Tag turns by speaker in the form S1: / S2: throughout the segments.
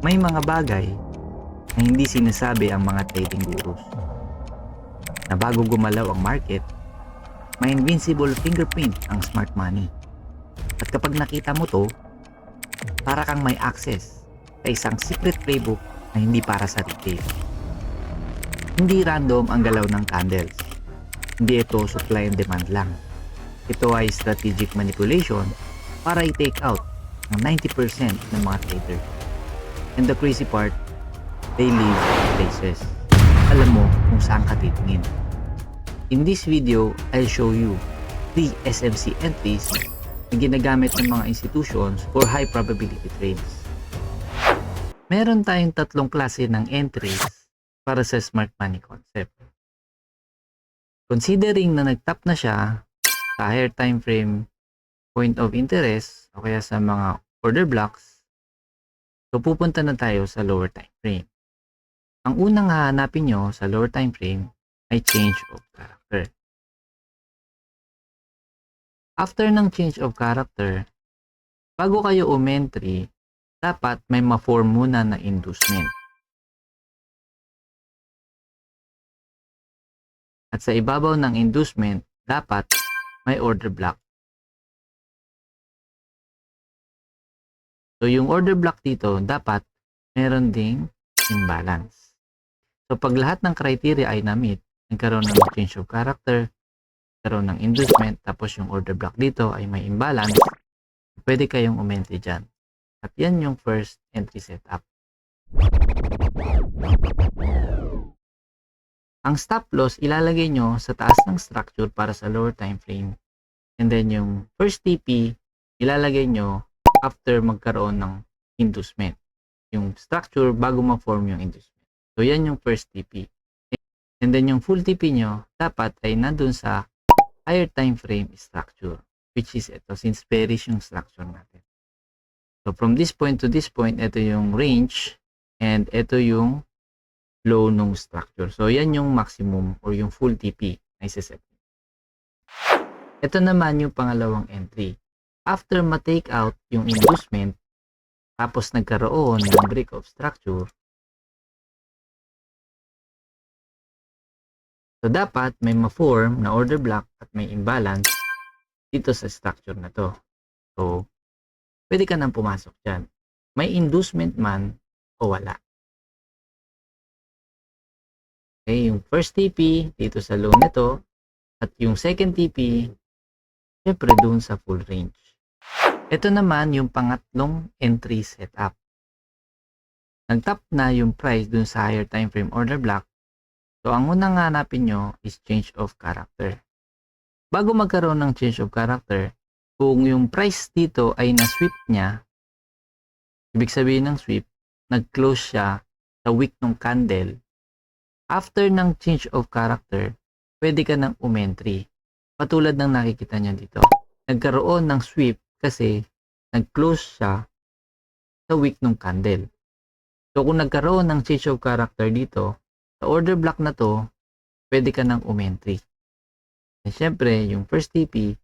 S1: May mga bagay na hindi sinasabi ang mga trading gurus. Na bago gumalaw ang market, may invincible fingerprint ang smart money. At kapag nakita mo to, para kang may access sa isang secret playbook na hindi para sa retail. Hindi random ang galaw ng candles. Hindi ito supply and demand lang. Ito ay strategic manipulation para i-take out ng 90% ng mga traders. And the crazy part, they leave places. Alam mo kung saan ka titingin. In this video, I'll show you 3 SMC entries na ginagamit ng mga institutions for high probability trades. Meron tayong tatlong klase ng entries para sa smart money concept. Considering na nag-top na siya sa higher time frame point of interest o kaya sa mga order blocks, so pupunta na tayo sa lower time frame. Ang unang hahanapin nyo sa lower time frame ay change of character. After ng change of character, bago kayo umentry, dapat may ma-form muna na inducement. At sa ibabaw ng inducement, dapat may order block. So yung order block dito, dapat meron ding imbalance. So pag lahat ng criteria ay na-meet, nagkaroon ng change of character, nagkaroon ng inducement, tapos yung order block dito ay may imbalance, pwede kayong umentry dyan. At yan yung first entry setup. Ang stop loss ilalagay nyo sa taas ng structure para sa lower time frame. And then yung first TP ilalagay nyo after magkaroon ng inducement. Yung structure bago ma-form yung inducement. So yan yung first TP. And then yung full TP nyo dapat ay nandun sa higher time frame structure, which is ito, since bearish yung structure natin. So from this point to this point, ito yung range and ito yung low nung structure. So yan yung maximum or yung full TP na isa-set. Ito naman yung pangalawang entry. After ma-take out yung inducement, tapos nagkaroon ng break of structure, so dapat may ma-form na order block at may imbalance dito sa structure na to. So, pwede ka nang pumasok dyan. May inducement man o wala. Okay, yung first TP dito sa low nito at yung second TP syempre doon sa full range. Ito naman yung pangatlong entry setup. Nag-top na yung price doon sa higher time frame order block. So, ang unang hanapin nyo is change of character. Bago magkaroon ng change of character, kung yung price dito ay na-sweep niya, ibig sabihin ng sweep, nag-close siya sa wick ng candle. After ng change of character, pwede ka nang umentry. Patulad ng nakikita nyo dito. Nagkaroon ng sweep kasi nag-close siya sa wick ng candle. So, kung nagkaroon ng change of character dito, sa order block na to, pwede ka nang umentry. And syempre, yung first TP,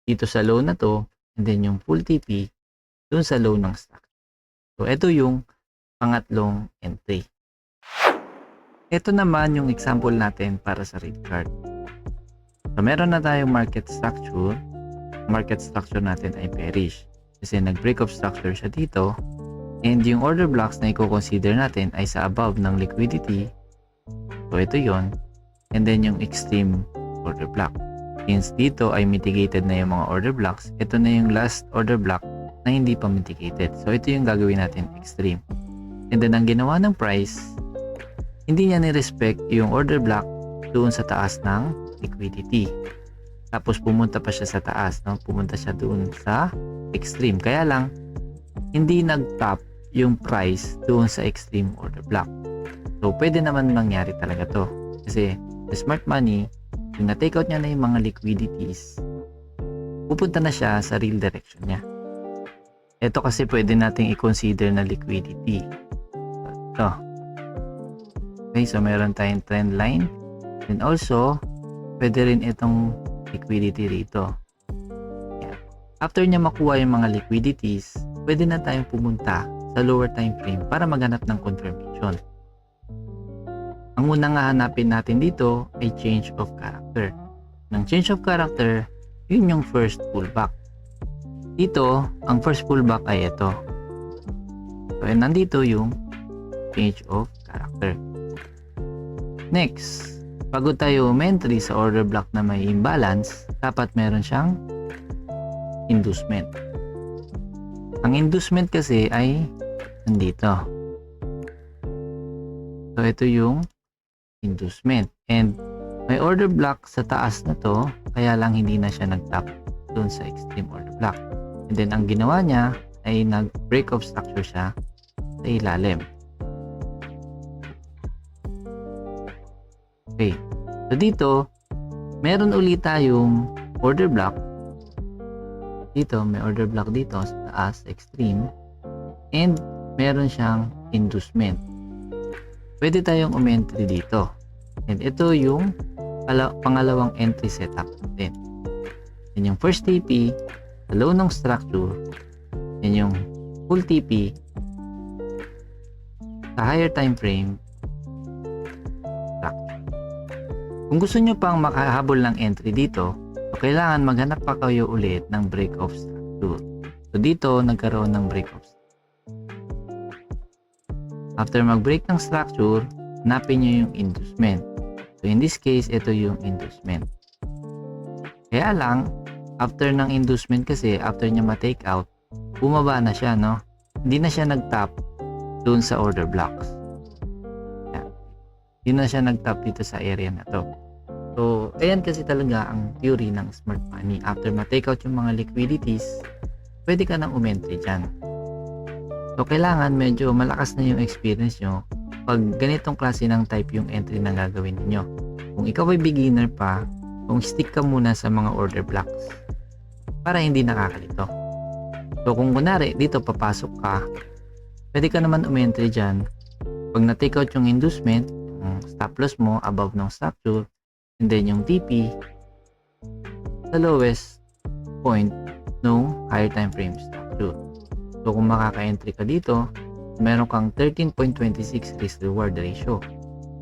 S1: dito sa low na to, and then yung full TP, dun sa low ng stock. So, ito yung pangatlong entry. Ito naman yung example natin para sa rate chart. So, meron na tayong market structure. Market structure natin ay bearish. Kasi nag-break of structure siya dito. And yung order blocks na i-consider natin ay sa above ng liquidity. So, ito yon. And then yung extreme order block. Since dito ay mitigated na yung mga order blocks, ito na yung last order block na hindi pa mitigated. So, ito yung gagawin natin extreme. And then, ang ginawa ng price, hindi niya ni-respect yung order block doon sa taas ng liquidity. Tapos, pumunta pa siya sa taas. No? Pumunta siya doon sa extreme. Kaya lang, hindi nag-top yung price doon sa extreme order block. So, pwede naman mangyari talaga to. Kasi, the smart money, yung na-take out niya na yung mga liquidities, pupunta na siya sa real direction niya. Ito kasi pwede nating i-consider na liquidity. Ito. Okay, so meron tayong trend line. And also, pwede rin itong liquidity rito. Yan. After niya makuha yung mga liquidities, pwede na tayong pumunta sa lower time frame para maghanap ng confirmation. Ang unang hahanapin natin dito ay change of character. Ng change of character, yun yung first pullback. Dito, ang first pullback ay ito. So, nandito yung change of character. Next, bago tayo umentry sa order block na may imbalance, dapat meron siyang inducement. Ang inducement kasi ay nandito. So, ito yung inducement. And may order block sa taas na to, kaya lang hindi na siya nag-tap dun sa extreme order block. And then, ang ginawa niya ay nag-break of structure siya sa ilalim. Okay. So, dito, meron ulit tayong order block. Dito, may order block dito sa taas, extreme. And, meron siyang inducement. Pwede tayong umentry dito. And ito yung pangalawang entry setup natin. Yan yung first TP, sa low ng structure. Yan yung full TP, sa higher time frame, structure. Kung gusto nyo pang makahabol ng entry dito, so kailangan maghanap pa kayo ulit ng break of structure. So dito, nagkaroon ng break of structure. After mag-break ng structure, hanapin nyo yung inducement. So in this case, ito yung inducement. Kaya lang, after ng inducement kasi, after niya ma-take out, bumaba na siya, no? Hindi na siya nag-tap doon sa order blocks. Yan. Hindi na siya nag-tap dito sa area na to. So, ayan kasi talaga ang theory ng smart money. After ma-take out yung mga liquidities, pwede ka nang umentry dyan. So, kailangan medyo malakas na yung experience nyo pag ganitong klase ng type yung entry na gagawin niyo. Kung ikaw ay beginner pa, kung stick ka muna sa mga order blocks para hindi nakakalito. So, kung kunwari dito papasok ka, pwede ka naman umentry dyan. Pag na-take out yung inducement, yung stop loss mo above ng structure, and then yung TP sa lowest point ng higher time frame structure. So, kung makaka-entry ka dito, meron kang 13.26 risk-reward ratio.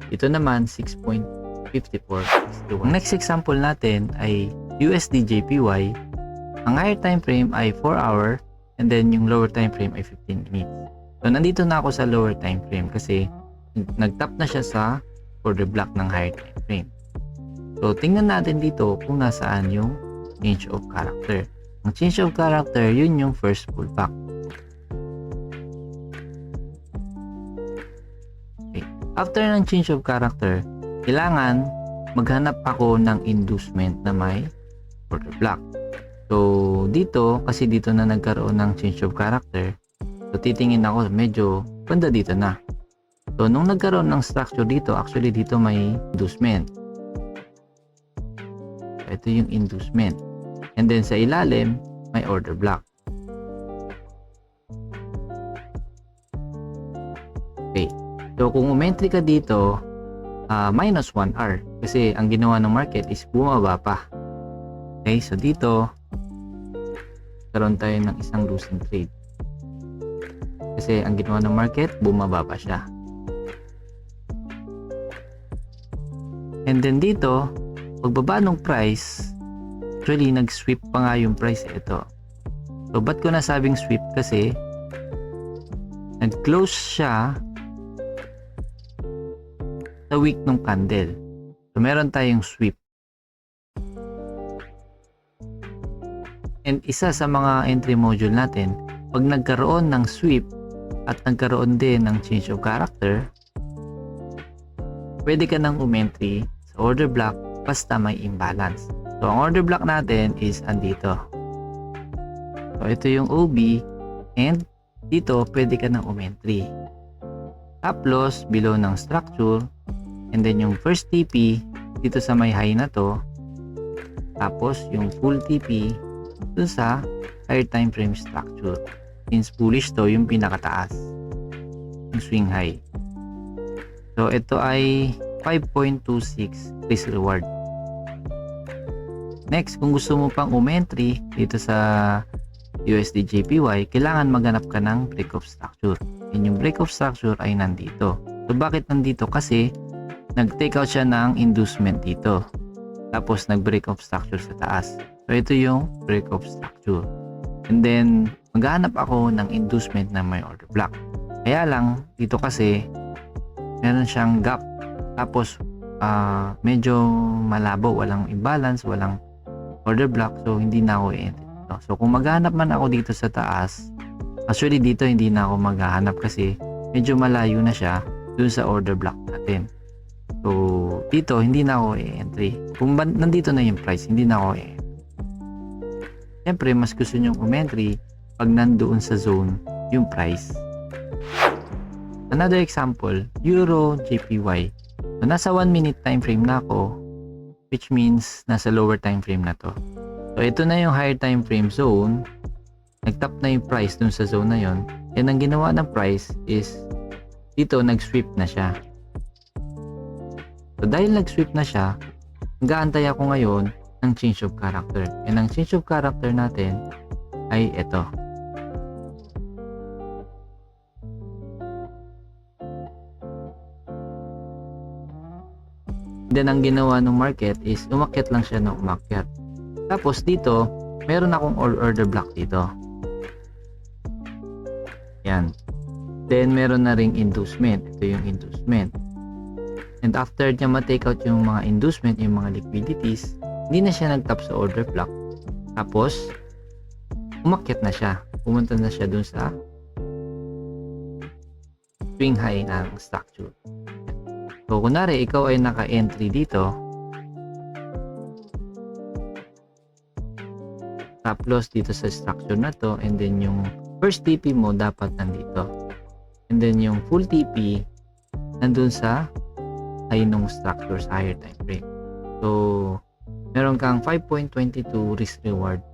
S1: Ito naman, 6.54 risk-reward. Ang next example natin ay USD JPY. Ang higher time frame ay 4 hour and then yung lower time frame ay 15 minutes. So, nandito na ako sa lower time frame kasi nag-tap na siya sa order block ng higher time frame. So, tingnan natin dito kung nasaan yung change of character. Ang change of character, yun yung first pullback. After ng change of character, kailangan maghanap ako ng inducement na may order block. So, dito, kasi dito na nagkaroon ng change of character, so titingin ako, medyo banda dito na. So, nung nagkaroon ng structure dito, actually dito may inducement. So, ito yung inducement. And then sa ilalim, may order block. Okay. So, kung umentry ka dito, minus 1 hour. Kasi ang ginawa ng market is bumaba pa. Okay, so dito, karoon tayo ng isang losing trade. Kasi ang ginawa ng market, bumaba pa siya. And then dito, pagbaba ng price, actually, nag-sweep pa nga yung price ito. So, ba't ko nasabing sweep? Kasi, nag-close siya sa wick ng candle. So, meron tayong sweep. And isa sa mga entry module natin, pag nagkaroon ng sweep at nagkaroon din ng change of character, pwede ka nang umentry sa order block basta may imbalance. So, ang order block natin is andito. So, ito yung OB and dito pwede ka nang umentry. Stop loss below ng structure. And then yung first TP dito sa may high na to, tapos yung full TP dun sa higher time frame structure. Since bullish to, yung pinakataas, yung swing high. So ito ay 5.26 risk reward. Next, kung gusto mo pang umentry dito sa USD JPY, kailangan maghanap ka ng break of structure. And yung break of structure ay nandito. So bakit nandito? Kasi nag-take out siya ng inducement dito. Tapos nag-break of structure sa taas. So ito yung break of structure. And then maghanap ako ng inducement na may order block. Kaya lang dito kasi meron siyang gap. Tapos medyo malabo, walang imbalance, walang order block, so hindi na ako i-enter dito. So kung maghanap man ako dito sa taas, actually dito hindi na ako maghahanap kasi medyo malayo na siya dun sa order block natin. So dito hindi na ako i-entry. Kung nandito na yung price, hindi na ako i-entry. Siyempre mas gusto nyong umentry pag nandoon sa zone yung price. Another example, Euro JPY. So nasa 1 minute time frame na ako, which means nasa lower time frame na to. So ito na yung higher time frame zone. Nag-top na yung price dun sa zone na yon. And ang ginawa ng price is dito nag-sweep na siya. So dahil nag-sweep na siya, nag-aantay ako ngayon ng change of character. And ang change of character natin ay ito. Then ang ginawa ng market is umakyat lang siya ng umakyat. Tapos dito, meron akong order block dito. Yan. Then meron na ring inducement. Ito yung inducement. And after niya ma-take out yung mga inducement, yung mga liquidities, hindi na siya nag-tap sa order block. Tapos umakyat na siya. Pumunta na siya dun sa swing high ng structure. So, kunwari, ikaw ay naka-entry dito. Stop loss dito sa structure na to. And then, yung first TP mo dapat nandito. And then, yung full TP nandun sa high nung structure sa higher time frame. So, meron kang 5.22 risk reward